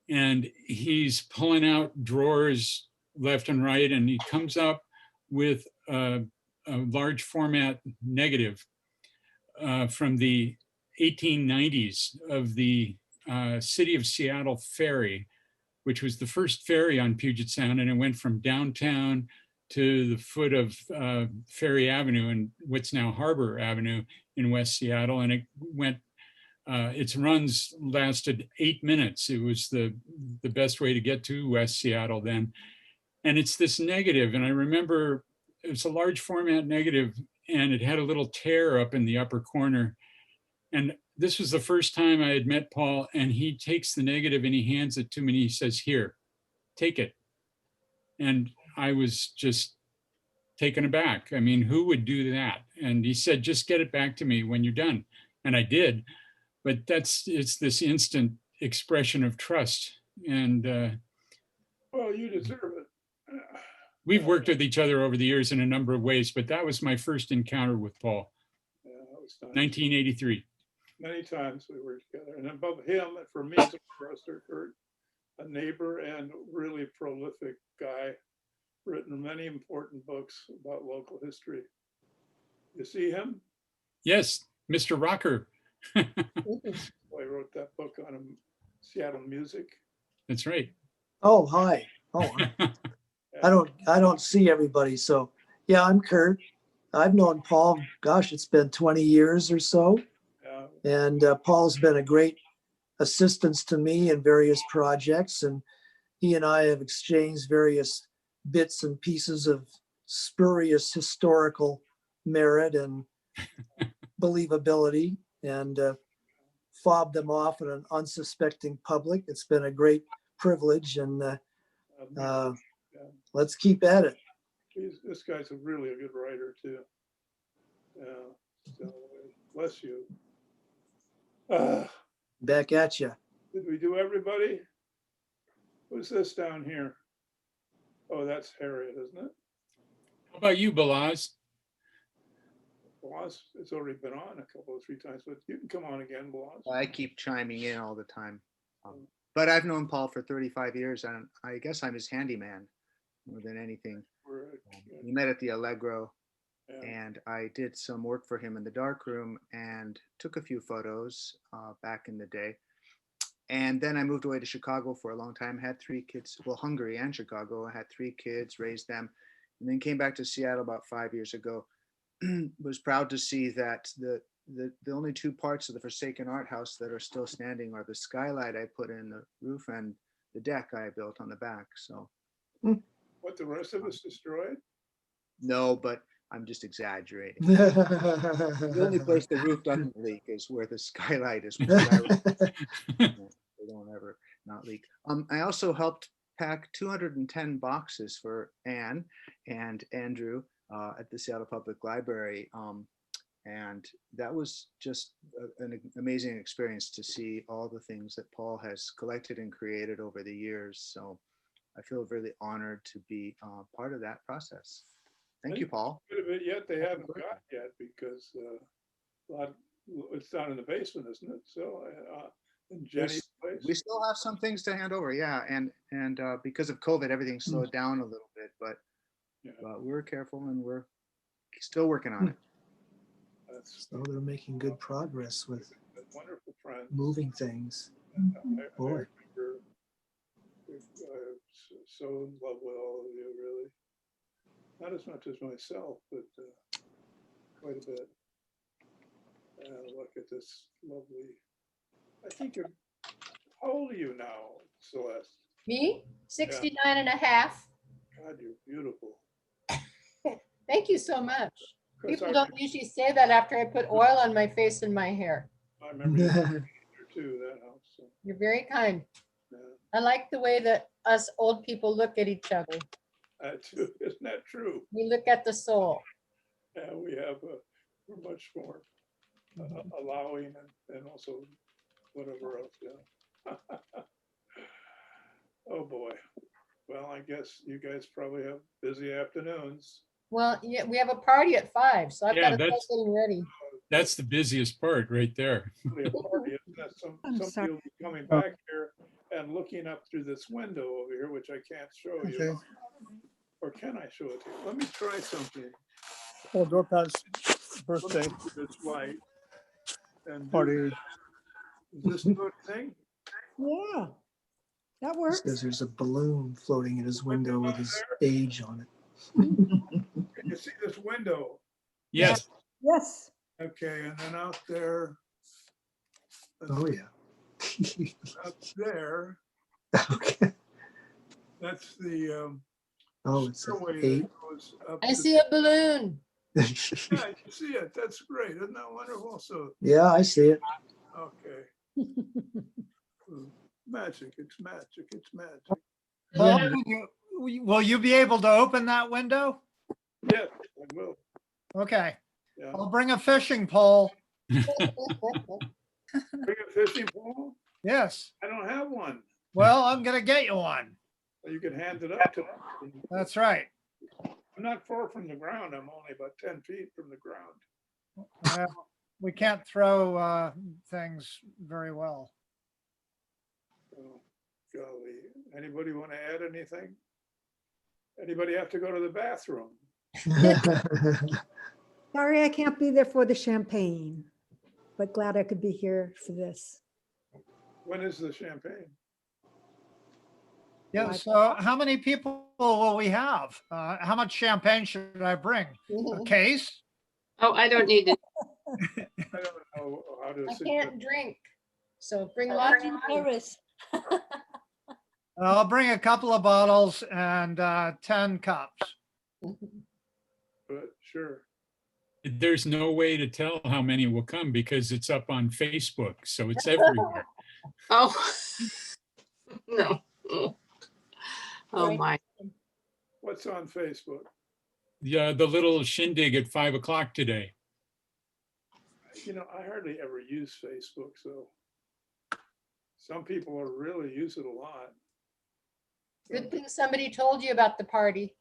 and he's pulling out drawers left and right, and he comes up with a large format negative from the 1890s of the City of Seattle ferry, which was the first ferry on Puget Sound, and it went from downtown to the foot of Ferry Avenue and what's now Harbor Avenue in West Seattle, and it went. Its runs lasted 8 minutes. It was the best way to get to West Seattle then, and it's this negative. And I remember it's a large format negative, and it had a little tear up in the upper corner. And this was the first time I had met Paul, and he takes the negative and he hands it to me and he says, "Here, take it." And I was just taken aback. I mean, who would do that? And he said, "Just get it back to me when you're done." And I did, but it's this instant expression of trust. And well, you deserve it. We've worked with each other over the years in a number of ways, but that was my first encounter with Paul. Yeah, that was nice. 1983. Many times we were together. And above him, for me, it's Kurt, a neighbor and really prolific guy, written many important books about local history. You see him? Yes, Mr. Rocker. Well, I wrote that book on Seattle music. That's right. Oh, hi. Oh, I don't see everybody. So yeah, I'm Kurt. I've known Paul, gosh, it's been 20 years or so. Yeah. And Paul's been a great assistance to me in various projects. And he and I have exchanged various bits and pieces of spurious historical merit and believability, and fob them off in an unsuspecting public. It's been a great privilege, and let's keep at it. This guy's really a good writer too. So bless you. Back at you. Did we do everybody? Who's this down here? Oh, that's Harriet, isn't it? How about you, Balazs? Balazs, it's already been on a couple of 3 times, but you can come on again, Balazs. I keep chiming in all the time. But I've known Paul for 35 years, and I guess I'm his handyman more than anything. We met at the Allegro, and I did some work for him in the darkroom and took a few photos back in the day. And then I moved away to Chicago for a long time, had 3 kids, well, Hungary and Chicago. I had 3 kids, raised them. and then came back to Seattle about 5 years ago. Was proud to see that the only two parts of the Forsaken Art House that are still standing are the skylight I put in the roof and the deck I built on the back. So What, the rest of us destroyed? no, but I'm just exaggerating. The only place the roof doesn't leak is where the skylight is. Which they don't ever not leak. I also helped pack 210 boxes for Anne and Andrew at the Seattle Public Library. And that was just an amazing experience to see all the things that Paul has collected and created over the years. So I feel really honored to be part of that process. Thank you, Paul. Bit of it yet they haven't got yet because it's down in the basement, isn't it? So in Jenny's place. We still have some things to hand over, yeah, and because of COVID, everything slowed down a little bit, but we're careful and we're still working on it. So they're making good progress with wonderful friends. moving things. Boy. So in love with all of you, really. Not as much as myself, but quite a bit. Look at this lovely. I think you're. How old are you now, Celeste? Me? 69 and a half. God, you're beautiful. Thank you so much. Because People don't usually say that after I put oil on my face and my hair. I remember you too, that house. So. You're very kind. Yeah. I like the way that us old people look at each other. Too. Isn't that true? We look at the soul. Yeah, we have we're much more allowing and also whatever else. Yeah. Oh boy. Well, I guess you guys probably have busy afternoons. Well, yeah, we have a party at 5, so I've got to start getting ready. That's the busiest part right there. Really a party, isn't that? Some people will be coming back here and looking up through this window over here, which I can't show you. Okay. Or can I show it to you? Let me try something. Paul Dorpat's birthday This light. And party. is this a good thing? Yeah, that works. Says there's a balloon floating in his window with his age on it. Can you see this window? Yes. Yes. Okay, and then out there. Oh yeah. Up there. Okay. That's the Oh, it's stairway 8. that goes up I to- see a balloon. Yeah, you see it. That's great. Isn't that wonderful? So Yeah, I see it. okay. Magic. It's magic. It's magic. Paul, will you be able to open that window? Yes, I will. Okay. Yeah. I'll bring a fishing pole. Bring a fishing pole? Yes. I don't have one. Well, I'm going to get you one. You can hand it up to me. That's right. I'm not far from the ground. I'm only about 10 feet from the ground. We can't throw things very well. Oh, golly. Anybody want to add anything? Anybody have to go to the bathroom? Sorry, I can't be there for the champagne, but glad I could be here for this. When is the champagne? Yeah, so how many people will we have? How much champagne should I bring? A case? Oh, I don't need it. I don't know how to. I can't drink, so bring lots in of Paris. I'll bring a couple of bottles and 10 cups. But sure. There's no way to tell how many will come because it's up on Facebook, so it's everywhere. Oh, no. Oh, my. What's on Facebook? Yeah, the little shindig at 5 o'clock today. You know, I hardly ever use Facebook, so some people are really use it a lot. Good thing somebody told you about the party.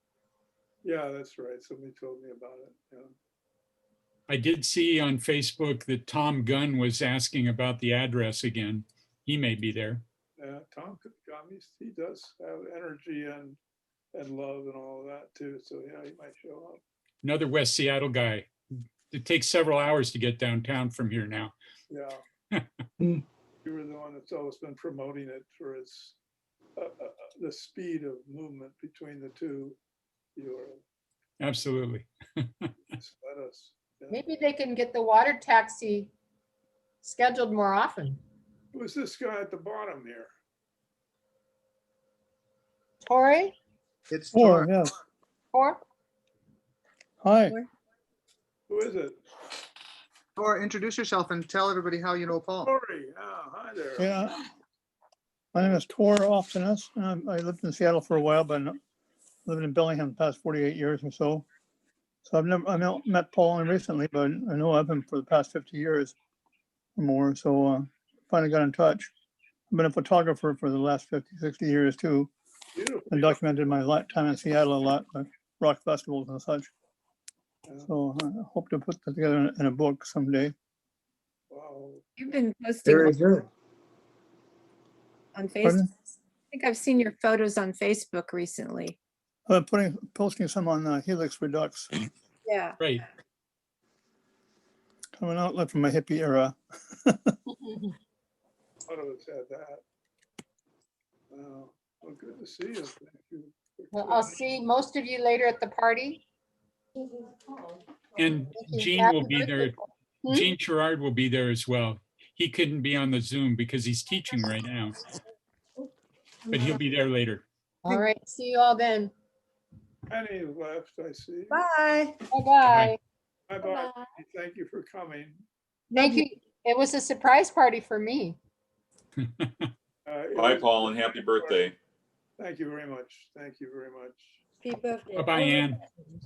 Yeah, that's right. Somebody told me about it. Yeah. I did see on Facebook that Tom Gunn was asking about the address again. He may be there. Yeah, Tom Gummies, he does have energy and love and all of that too. So yeah, he might show up. Another West Seattle guy. It takes several hours to get downtown from here now. Yeah. You were the one that's always been promoting it for its the speed of movement between the two. You're Absolutely. Just let us. Yeah. Maybe they can get the water taxi scheduled more often. Who's this guy at the bottom here? Tori? It's Tor, Tor. yeah. Tor? Hi. Who is it? Tor, introduce yourself and tell everybody how you know Paul. Lori. Hi there. Yeah. My name is Tor Oftenus. I lived in Seattle for a while, but I lived in Bellingham the past 48 years or so. So I met Paul only recently, but I know of him for the past 50 years or more. So finally got in touch. I've been a photographer for the last 50, 60 years too. Beautiful. And documented my time in Seattle a lot, like rock festivals and such. So I hope to put that together in a book someday. Wow. You've been posting Very good. on Facebook. Pardon? I think I've seen your photos on Facebook recently. I'm posting some on Helix Redux. Yeah. Great. Coming out from my hippie era. A lot of us had that. Well, good to see you. Thank you. Well, I'll see most of you later at the party. And Thank you. Gene Happy will be there. birthday, Paul. Gene Sherrard will be there as well. He couldn't be on the Zoom because he's teaching right now, but he'll be there later. All right, see you all then. Penny left, I see. Bye. Bye-bye. Bye-bye. Thank you for coming. Thank you. It was a surprise party for me. Bye, Paul, and happy birthday. Thank you very much. Thank you very much. Happy birthday. Bye-bye, Ann.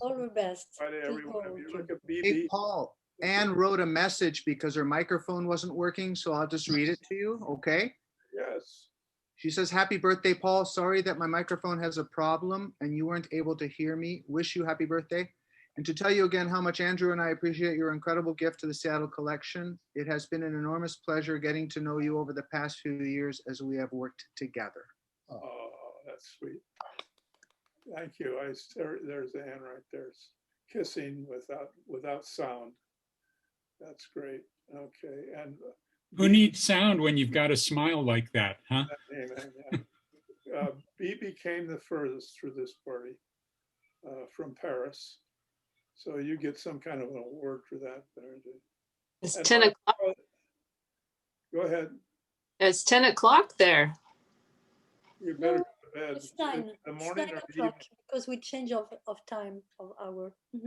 All the best. Bye to every one of you. Look at Hey, BB. Paul, Anne wrote a message because her microphone wasn't working, so I'll just read it to you, okay? Yes. She says, happy birthday, Paul. Sorry that my microphone has a problem and you weren't able to hear me. Wish you happy birthday. And to tell you again how much Andrew and I appreciate your incredible gift to the Seattle collection. It has been an enormous pleasure getting to know you over the past few years as we have worked together. Oh, that's sweet. Thank you. There's Ann right there, kissing without sound. That's great. Okay, and Who needs sound when you've got a smile like that, huh? BB came the furthest through this party from Paris, so you get some kind of an award for that. It's And 10 o'clock. Go ahead. It's 10 o'clock there. You better go to bed. It's 9. In the morning it's 9 or the o'clock because we change of time of hour. Is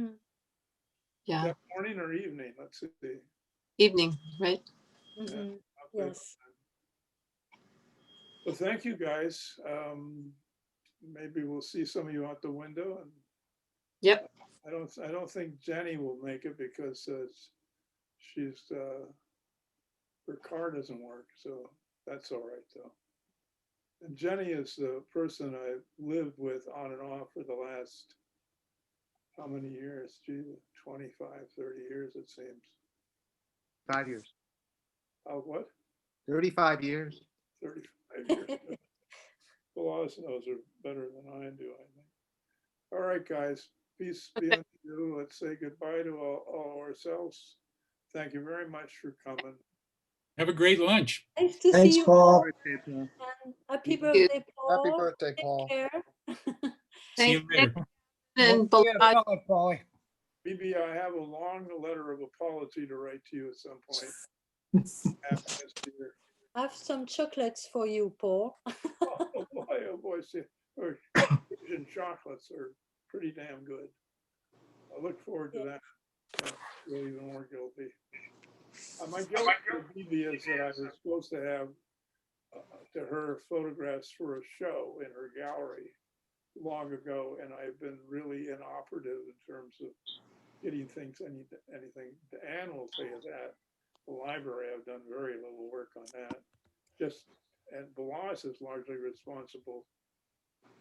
Yeah, that morning or evening? Let's see. evening, right? Mhm. Okay. Yes. Well, thank you guys. Maybe we'll see some of you out the window. And Yep. I don't think Jenny will make it because she's her car doesn't work, so that's all right though. And Jenny is the person I've lived with on and off for the last how many years? Gee, 25, 30 years it seems. 5 years. What? 35 years. 35 years. Laws knows her better than I do, I think. All right, guys. Peace be unto you. Let's say goodbye to all ourselves. Thank you very much for coming. Have a great lunch. Nice to Thanks, see you. Paul. And happy birthday, Paul. Happy birthday, Paul. Take care. See you later. And Yeah, solid, Paulie. BB, I have a long letter of apology to write to you at some point. After this year. I have some chocolates for you, Paul. Oh boy, see, Asian chocolates are pretty damn good. I look forward to that. Feel even more guilty. My guilt for BB is that I was supposed to have to her photographs for a show in her gallery long ago, and I've been really inoperative in terms of getting things, anything. Anne will tell you that. The library, I've done very little work on that. And Blas is largely responsible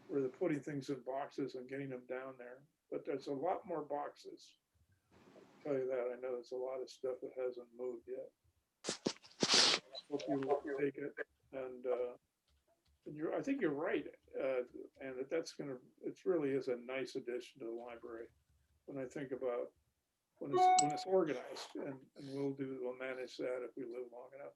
for putting things in boxes and getting them down there. But there's a lot more boxes. I'll tell you that. I know there's a lot of stuff that hasn't moved yet. Hope you will take it. And I think you're right. And it really is a nice addition to the library. When I think about when it's organized, and we'll manage that if we live long enough.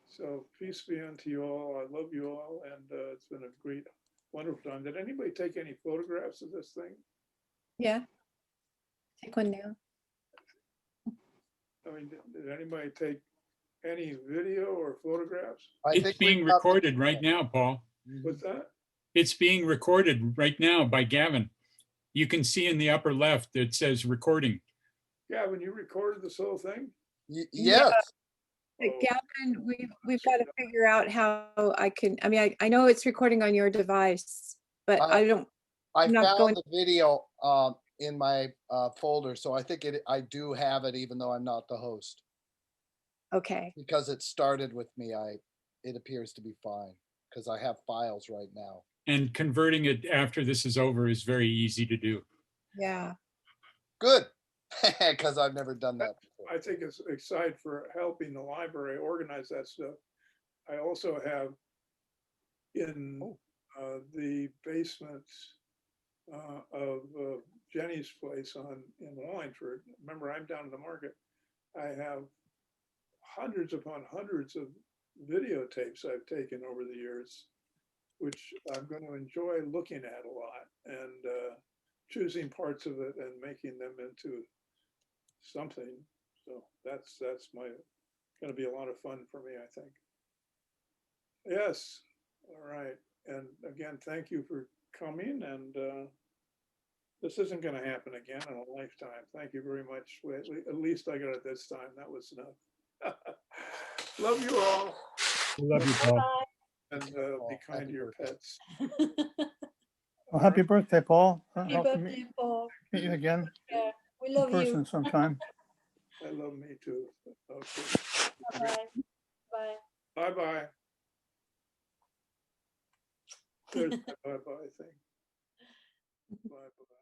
So peace be unto you all. I love you all, and it's been a great, wonderful time. Did anybody take any photographs of this thing? Yeah. Take one now. I mean, did anybody take any video or photographs? It's being recorded right now, Paul. What's that? It's being recorded right now by Gavin. You can see in the upper left, it says recording. Gavin, you recorded this whole thing? Yes. Gavin, we've got to figure out how I can, I mean, I know it's recording on your device, but I I'm found not going. the video in my folder, so I think I do have it, even though I'm not the host. Okay. Because it started with me, it appears to be fine because I have files right now. And converting it after this is over is very easy to do. Yeah. Good, because I've never done that before. I think it's excited for helping the library organize that stuff. I also have in the basement of Jenny's place in Wallingford. Remember, I'm down in the market. I have hundreds upon hundreds of videotapes I've taken over the years, which I'm going to enjoy looking at a lot and choosing parts of it and making them into something. So that's going to be a lot of fun for me, I think. Yes. All right. And again, thank you for coming. And this isn't going to happen again in a lifetime. Thank you very much. At least I got it this time. That was enough. Love you all. Love you, Paul. And be kind to your pets. Well, happy birthday, Paul. Happy Hope to birthday, Paul. meet you again Yeah, we in love person you. sometime. I love me too. Okay. Bye. Bye. Bye-bye. There's my bye-bye thing. Bye-bye.